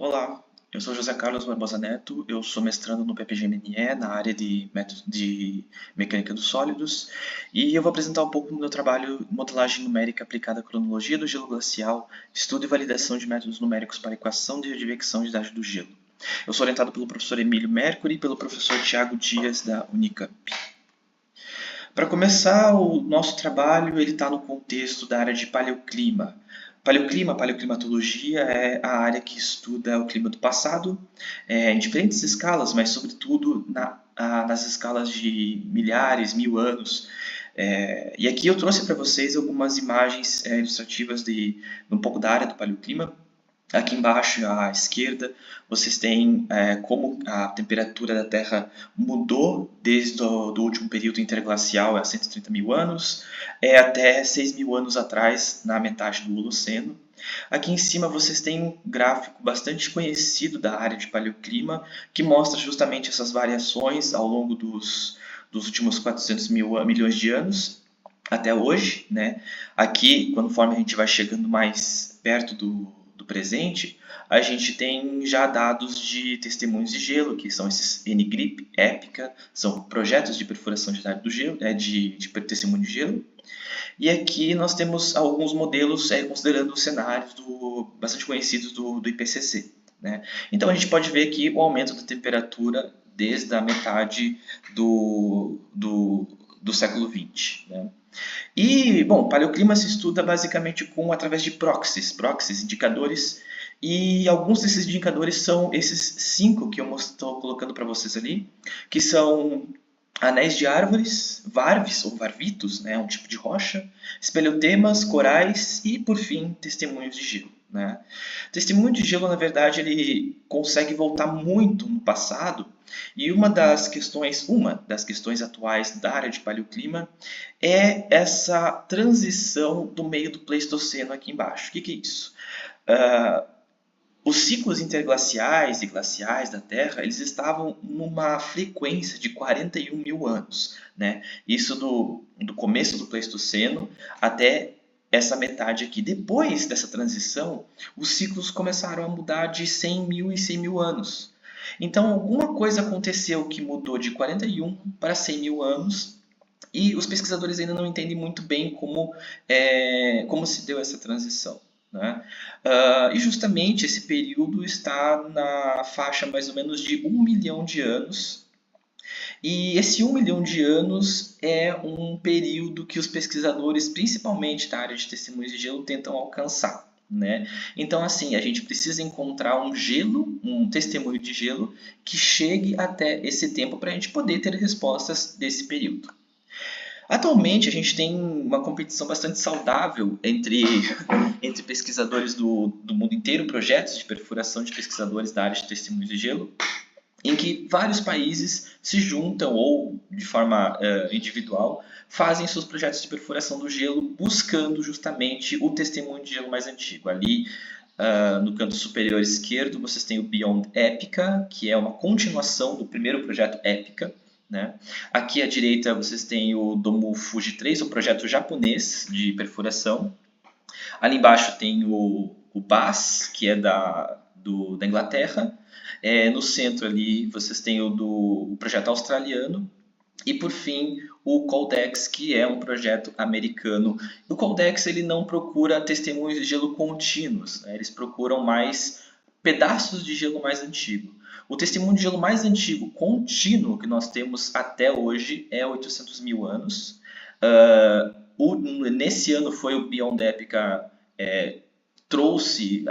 Olá, eu sou José Carlos Barbosa Neto, eu sou mestrando no PPG-MNE na área de método de mecânica dos sólidos e eu vou apresentar um pouco do meu trabalho modelagem numérica aplicada à cronologia do gelo glacial, estudo e validação de métodos numéricos para equação de advecção de idade do gelo. Eu sou orientado pelo professor Emílio Mercury e pelo professor Tiago Dias da Unicamp. Para começar, o nosso trabalho ele está no contexto da área de paleoclima. Paleoclimatologia é a área que estuda o clima do passado, em diferentes escalas, mas sobretudo nas escalas de milhares, mil anos. E aqui eu trouxe para vocês algumas imagens ilustrativas de um pouco da área do paleoclima. Aqui embaixo, à esquerda, vocês têm como a temperatura da Terra mudou desde o do último período interglacial, há 130 mil anos, até 6 mil anos atrás, na metade do Holoceno. Aqui em cima vocês têm um gráfico bastante conhecido da área de paleoclima, que mostra justamente essas variações ao longo dos últimos 400 milhões de anos até hoje, né? Aqui, conforme a gente vai chegando mais perto do presente, a gente tem já dados de testemunhos de gelo, que são esses NGRIP, EPICA, são projetos de perfuração de idade do gelo, de testemunho de gelo. E aqui nós temos alguns modelos considerando os cenários bastante conhecidos do IPCC. Né? Então a gente pode ver aqui o aumento da temperatura desde a metade do século XX. Né? E, bom, paleoclima se estuda basicamente através de proxies, indicadores, e alguns desses indicadores são esses 5 que eu estou colocando para vocês ali, que são anéis de árvores, varves ou varvitos, né, um tipo de rocha, espeleotemas, corais e, por fim, testemunhos de gelo. Né? Testemunho de gelo, na verdade, ele consegue voltar muito no passado e uma das questões atuais da área de paleoclima é essa transição do meio do Pleistoceno aqui embaixo. O que é isso? Os ciclos interglaciais e glaciais da Terra eles estavam numa frequência de 41 mil anos. Né? Isso do começo do Pleistoceno até essa metade aqui. Depois dessa transição, os ciclos começaram a mudar de 100 mil e 100 mil anos. Então, alguma coisa aconteceu que mudou de 41 para 100 mil anos e os pesquisadores ainda não entendem muito bem como se deu essa transição. Né? E justamente esse período está na faixa mais ou menos de 1 milhão de anos. E esse 1 milhão de anos é um período que os pesquisadores, principalmente da área de testemunhos de gelo, tentam alcançar. Né? Então, assim, a gente precisa encontrar um testemunho de gelo que chegue até esse tempo para a gente poder ter respostas desse período. Atualmente, a gente tem uma competição bastante saudável entre pesquisadores do mundo inteiro, projetos de perfuração de pesquisadores da área de testemunhos de gelo, em que vários países se juntam ou, de forma individual, fazem seus projetos de perfuração do gelo buscando justamente o testemunho de gelo mais antigo. Ali, no canto superior esquerdo, vocês têm o Beyond Epica, que é uma continuação do primeiro projeto Epica. Né? Aqui à direita vocês têm o Domu Fuji 3, o projeto japonês de perfuração. Ali embaixo tem o BAS, que é da Inglaterra. No centro ali vocês têm o projeto australiano. E por fim o Coldex, que é um projeto americano. O Coldex ele não procura testemunhos de gelo contínuos, né? Eles procuram mais pedaços de gelo mais antigo. O testemunho de gelo mais antigo contínuo que nós temos até hoje é 800 mil anos. Nesse ano foi o Beyond Epica trouxe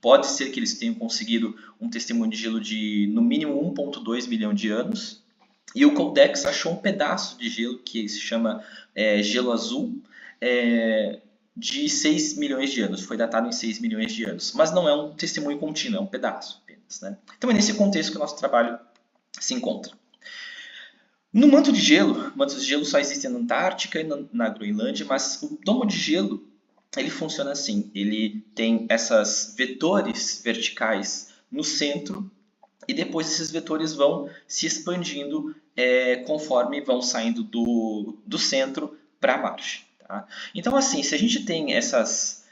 pode ser que eles tenham conseguido um testemunho de gelo de no mínimo 1,2 milhão de anos. E o Coldex achou um pedaço de gelo que se chama gelo azul de 6 milhões de anos. Foi datado em 6 milhões de anos. Mas não é um testemunho contínuo, é um pedaço apenas. Né? Então é nesse contexto que o nosso trabalho se encontra. No manto de gelo, mantos de gelo só existem na Antártica e na Groenlândia, mas o domo de gelo ele funciona assim. Ele tem esses vetores verticais no centro e depois esses vetores vão se expandindo conforme vão saindo do centro para a margem. Tá? Então, assim, se a gente tem esse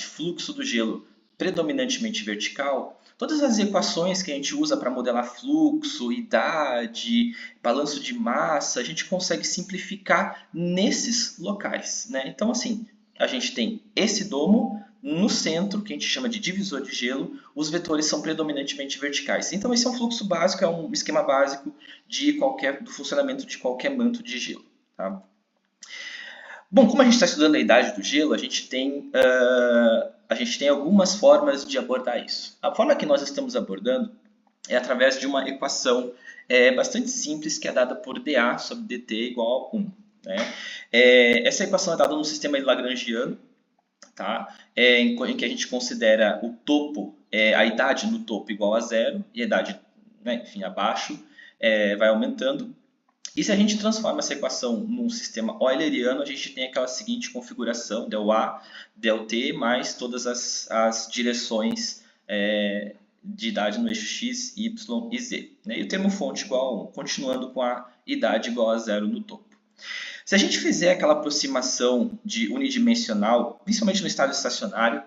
fluxo do gelo predominantemente vertical, todas as equações que a gente usa para modelar fluxo, idade, balanço de massa, a gente consegue simplificar nesses locais, né? Então, assim, a gente tem esse domo, no centro, que a gente chama de divisor de gelo, os vetores são predominantemente verticais. Então, esse é um fluxo básico, é um esquema básico do funcionamento de qualquer manto de gelo. Tá? Bom, como a gente está estudando a idade do gelo, a gente tem algumas formas de abordar isso. A forma que nós estamos abordando é através de uma equação bastante simples, que é dada por dA sobre dt igual a 1. Né? Essa equação é dada num sistema lagrangiano, tá? Em que a gente considera o topo, a idade no topo igual a 0, e a idade, né, enfim, abaixo, vai aumentando. E se a gente transforma essa equação num sistema euleriano, a gente tem aquela seguinte configuração, del A, del T, mais todas as direções de idade no eixo x, y e z. Né? E o termo fonte igual a 1, continuando com a idade igual a 0 no topo. Se a gente fizer aquela aproximação de unidimensional, principalmente no estado estacionário,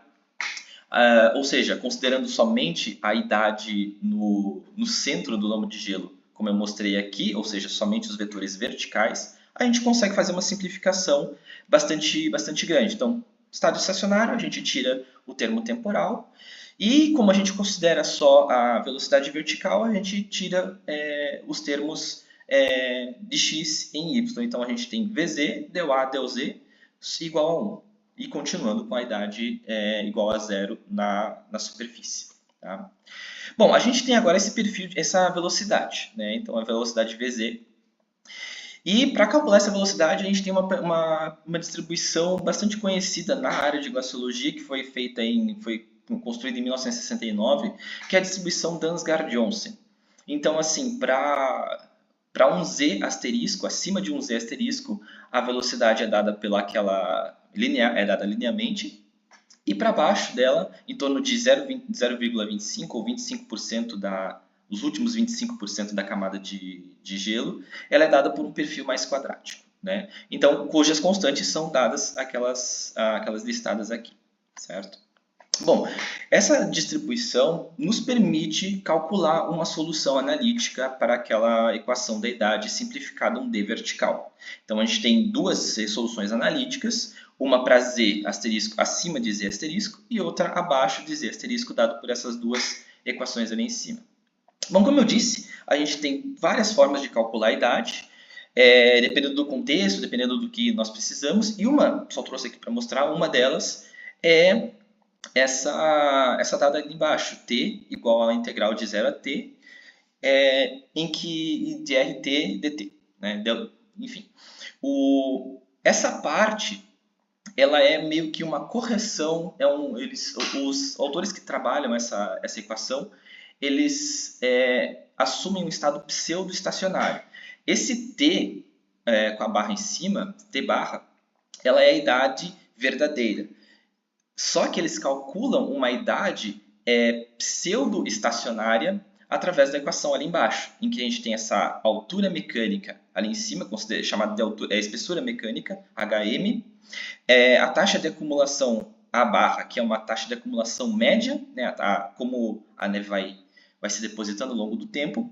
ou seja, considerando somente a idade no centro do domo de gelo, como eu mostrei aqui, ou seja, somente os vetores verticais, a gente consegue fazer uma simplificação bastante grande. Então, estado estacionário, a gente tira o termo temporal, e como a gente considera só a velocidade vertical, a gente tira os termos de x em y. Então, a gente tem Vz, dA, dz igual a 1. E continuando com a idade igual a 0 na superfície. Tá? Bom, a gente tem agora esse perfil, essa velocidade, né? Então a velocidade Vz. E para calcular essa velocidade, a gente tem uma distribuição bastante conhecida na área de glaciologia, que foi construída em 1969, que é a distribuição Dansgaard-Johnson. Então, assim, para um z asterisco, acima de um z asterisco, a velocidade é dada dada linearmente, e para baixo dela, em torno de 0,25 ou 25% os últimos 25% da camada de gelo, ela é dada por um perfil mais quadrático. Né? Então, cujas constantes são dadas aquelas listadas aqui. Certo? Bom, essa distribuição nos permite calcular uma solução analítica para aquela equação da idade simplificada um D vertical. Então, a gente tem duas soluções analíticas, uma para Z asterisco acima de Z asterisco e outra abaixo de Z asterisco, dado por essas duas equações ali em cima. Bom, como eu disse, a gente tem várias formas de calcular a idade, dependendo do contexto, dependendo do que nós precisamos, e só trouxe aqui para mostrar, uma delas é essa dada ali embaixo, t igual à integral de 0 a t, em que de rt dt. Né? Enfim, essa parte ela é meio que uma correção, os autores que trabalham essa equação, eles assumem um estado pseudo-estacionário. Esse t com a barra em cima, t barra, ela é a idade verdadeira. Só que eles calculam uma idade pseudo-estacionária através da equação ali embaixo, em que a gente tem essa altura mecânica ali em cima, chamada de espessura mecânica, HM, a taxa de acumulação A barra, que é uma taxa de acumulação média, né, como a neve vai se depositando ao longo do tempo,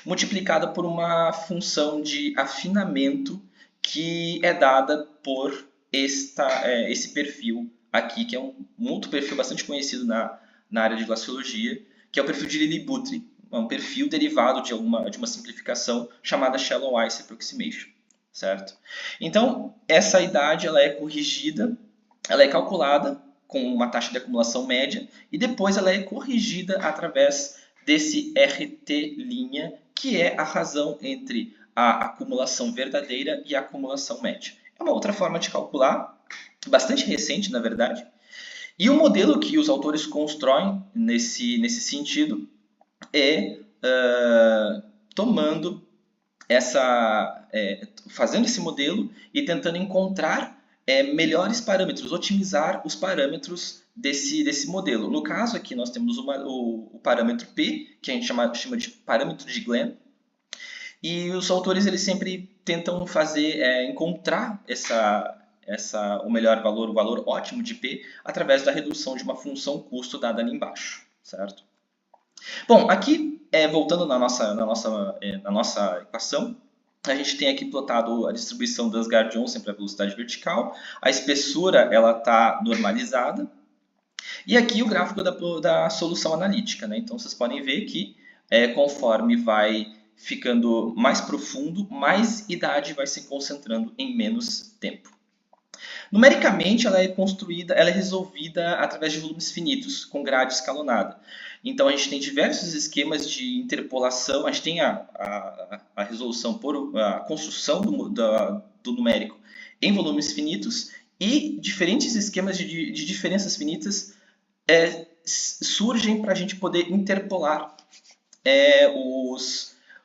multiplicada por uma função de afinamento que é dada por esse perfil aqui, que é um outro perfil bastante conhecido na área de glaciologia, que é o perfil de Lilly-Butry, um perfil derivado de uma simplificação chamada Shallow Ice Approximation, certo? Então, essa idade ela é corrigida, ela é calculada com uma taxa de acumulação média e depois ela é corrigida através desse RT', que é a razão entre a acumulação verdadeira e a acumulação média. É uma outra forma de calcular, bastante recente, na verdade. E o modelo que os autores constroem nesse sentido é fazendo esse modelo e tentando encontrar melhores parâmetros, otimizar os parâmetros desse modelo. No caso aqui nós temos o parâmetro P, que a gente chama de parâmetro de Glenn, e os autores eles sempre tentam encontrar o melhor valor, o valor ótimo de P, através da redução de uma função custo dada ali embaixo, certo? Bom, aqui, voltando na nossa equação, a gente tem aqui plotado a distribuição das Gard-Johnson para a velocidade vertical, a espessura está normalizada, e aqui o gráfico da solução analítica, né? Então vocês podem ver que conforme vai ficando mais profundo, mais idade vai se concentrando em menos tempo. Numericamente, ela é resolvida através de volumes finitos, com grade escalonada. Então, a gente tem diversos esquemas de interpolação, a gente tem a resolução por a construção do numérico em volumes finitos e diferentes esquemas de diferenças finitas surgem para a gente poder interpolar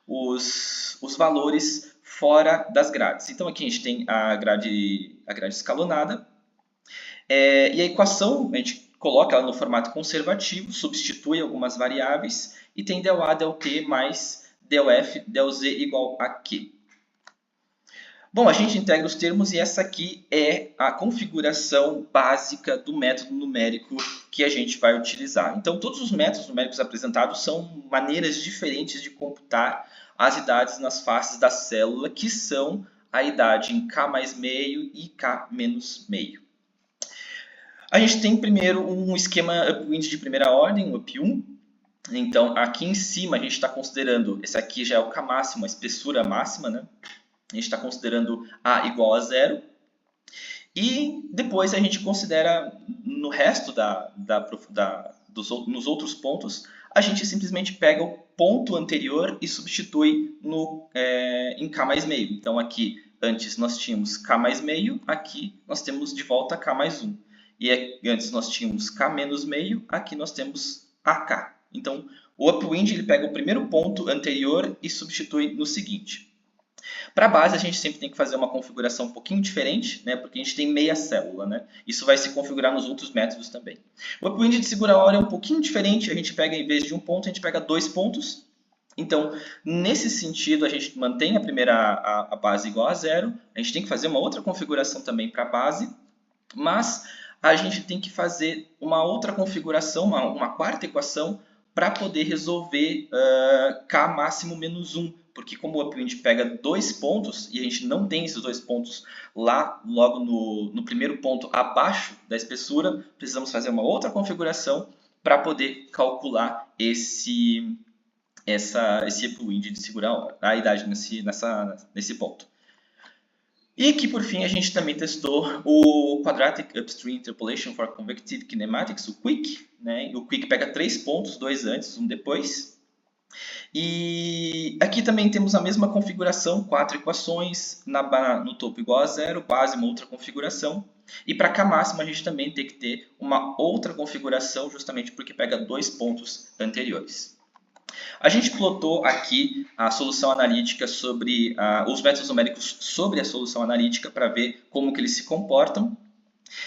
os valores fora das grades. Então, aqui a gente tem a grade escalonada, e a equação a gente coloca ela no formato conservativo, substitui algumas variáveis e tem del A, del T mais del F, del Z igual a Q. Bom, a gente integra os termos e essa aqui é a configuração básica do método numérico que a gente vai utilizar. Então, todos os métodos numéricos apresentados são maneiras diferentes de computar as idades nas faces da célula, que são a idade em K mais meio e K menos meio. A gente tem primeiro um esquema upwind de primeira ordem, o up1. Então, aqui em cima a gente está considerando, esse aqui já é o K máximo, a espessura máxima, né? A gente está considerando A igual a 0. E depois a gente considera, no resto nos outros pontos, a gente simplesmente pega o ponto anterior e substitui em K mais meio. Então, aqui antes nós tínhamos K mais meio, aqui nós temos de volta K mais 1. E antes nós tínhamos K menos meio, aqui nós temos AK. Então, o upwind ele pega o primeiro ponto anterior e substitui no seguinte. Para a base, a gente sempre tem que fazer uma configuração um pouquinho diferente, né, porque a gente tem meia célula. Né? Isso vai se configurar nos outros métodos também. O upwind de segunda ordem é um pouquinho diferente. A gente pega, em vez de um ponto, a gente pega 2 pontos. Então, nesse sentido, a gente mantém a base igual a 0. A gente tem que fazer uma outra configuração também para a base, mas a gente tem que fazer uma outra configuração, uma quarta equação, para poder resolver K máximo menos 1. Porque como o upwind pega 2 pontos, e a gente não tem esses 2 pontos lá, logo no primeiro ponto abaixo da espessura, precisamos fazer uma outra configuração para poder calcular esse upwind de segurar a idade nesse ponto. E aqui, por fim, a gente também testou o Quadratic Upstream Interpolation for Convective Kinematics, o QUIC. Né? O QUIC pega 3 pontos, 2 antes, 1 depois. E aqui também temos a mesma configuração, 4 equações, no topo igual a 0, base uma outra configuração. E para K máximo a gente também tem que ter uma outra configuração, justamente porque pega 2 pontos anteriores. A gente plotou aqui a solução analítica sobre os métodos numéricos sobre a solução analítica para ver como que eles se comportam.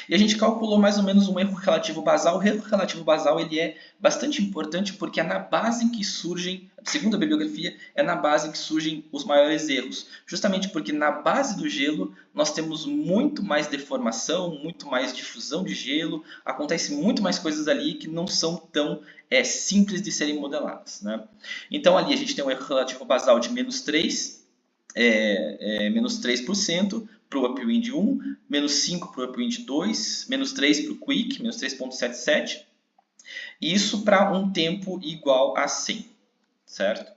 E a gente calculou mais ou menos um erro relativo basal. O erro relativo basal ele é bastante importante porque é na base em que surgem, segundo a bibliografia, é na base em que surgem os maiores erros. Justamente porque na base do gelo nós temos muito mais deformação, muito mais difusão de gelo, acontece muito mais coisas ali que não são tão simples de serem modeladas. Né? Então ali a gente tem um erro relativo basal de menos 3%, menos 3%, para o upwind 1, menos 5 para o upwind 2, menos 3 para o quick, menos 3.77. Isso para um tempo igual a 100, certo?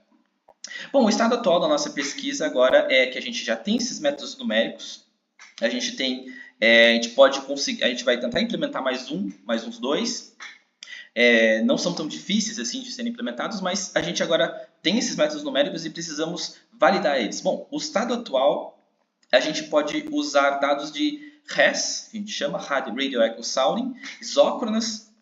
Bom, o estado atual da nossa pesquisa agora é que a gente já tem esses métodos numéricos, a gente vai tentar implementar mais uns 2. Não são tão difíceis assim de serem implementados, mas a gente agora tem esses métodos numéricos e precisamos validar eles. Bom, o estado atual a gente pode usar dados de RES, que a gente chama Radio Echo Sounding, isócronas,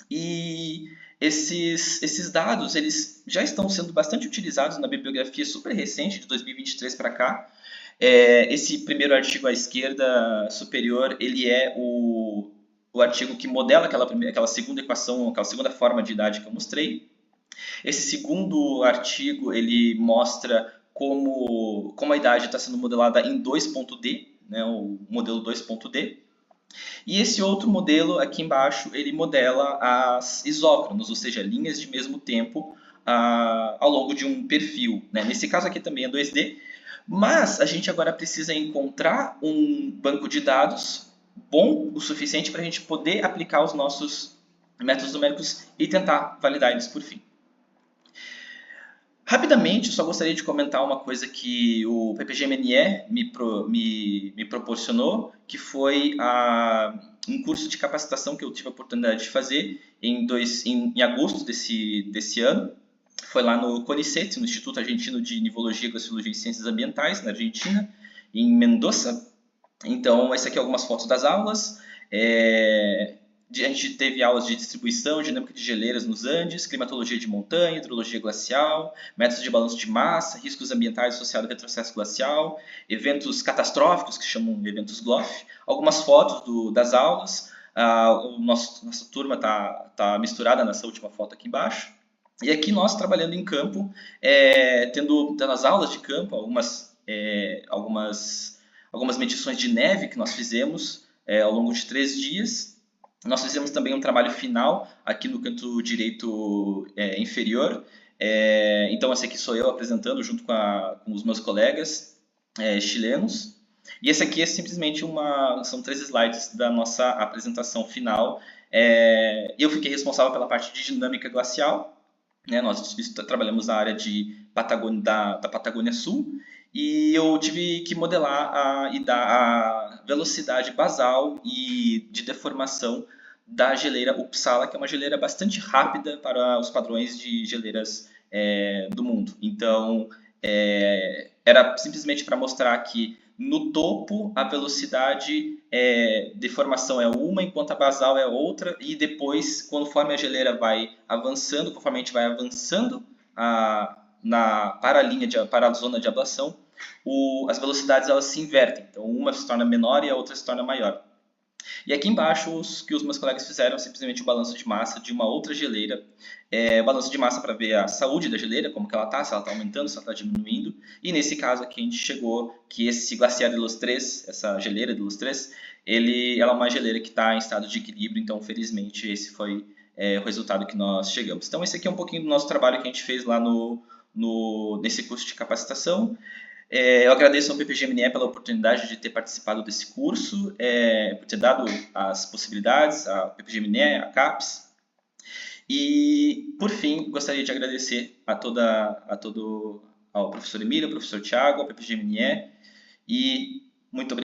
e esses dados eles já estão sendo bastante utilizados na bibliografia super recente, de 2023 para cá. Esse primeiro artigo à esquerda superior, ele é o artigo que modela aquela segunda equação, aquela segunda forma de idade que eu mostrei. Esse segundo artigo, ele mostra como a idade está sendo modelada em 2.D, né, o modelo 2.D. E esse outro modelo aqui embaixo, ele modela as isócronos, ou seja, linhas de mesmo tempo ao longo de um perfil, né? Nesse caso aqui também é 2D, mas a gente agora precisa encontrar um banco de dados bom o suficiente para a gente poder aplicar os nossos métodos numéricos e tentar validar eles por fim. Rapidamente, só gostaria de comentar uma coisa que o PPG-MNE me proporcionou, que foi um curso de capacitação que eu tive a oportunidade de fazer em agosto desse ano. Foi lá no CONICET, no Instituto Argentino de Nivologia, Glaciologia e Ciências Ambientais, na Argentina, em Mendoza. Então, essa aqui é algumas fotos das aulas. A gente teve aulas de distribuição, dinâmica de geleiras nos Andes, climatologia de montanha, hidrologia glacial, métodos de balanço de massa, riscos ambientais associados ao retrocesso glacial, eventos catastróficos, que chamam de eventos GLOF, algumas fotos das aulas. Nossa turma está misturada nessa última foto aqui embaixo. E aqui nós trabalhando em campo, tendo as aulas de campo, algumas medições de neve que nós fizemos ao longo de 3 dias. Nós fizemos também um trabalho final aqui no canto direito inferior. Então, esse aqui sou eu apresentando junto com os meus colegas chilenos. E esse aqui é simplesmente são 3 slides da nossa apresentação final. Eu fiquei responsável pela parte de dinâmica glacial, né? Nós trabalhamos na área da Patagônia Sul. E eu tive que modelar e dar a velocidade basal e de deformação da geleira Uppsala, que é uma geleira bastante rápida para os padrões de geleiras do mundo. Então, era simplesmente para mostrar que no topo a velocidade de formação é uma, enquanto a basal é outra, e depois, conforme a geleira vai avançando, conforme a gente vai avançando para a zona de ablação, as velocidades elas se invertem. Então, uma se torna menor e a outra se torna maior. E aqui embaixo, o que os meus colegas fizeram simplesmente o balanço de massa de uma outra geleira. O balanço de massa para ver a saúde da geleira, como que ela está, se ela está aumentando, se ela está diminuindo. E nesse caso aqui a gente chegou que esse glaciar de Los Tres, essa geleira de Los Tres, ela é uma geleira que está em estado de equilíbrio, então felizmente esse foi o resultado que nós chegamos. Então esse aqui é um pouquinho do nosso trabalho que a gente fez lá nesse curso de capacitação. Eu agradeço ao PPG-MNE pela oportunidade de ter participado desse curso, por ter dado as possibilidades, ao PPG-MNE, à CAPES. E, por fim, gostaria de agradecer ao professor Emílio, ao professor Tiago, ao PPG-MNE, e muito obrigado.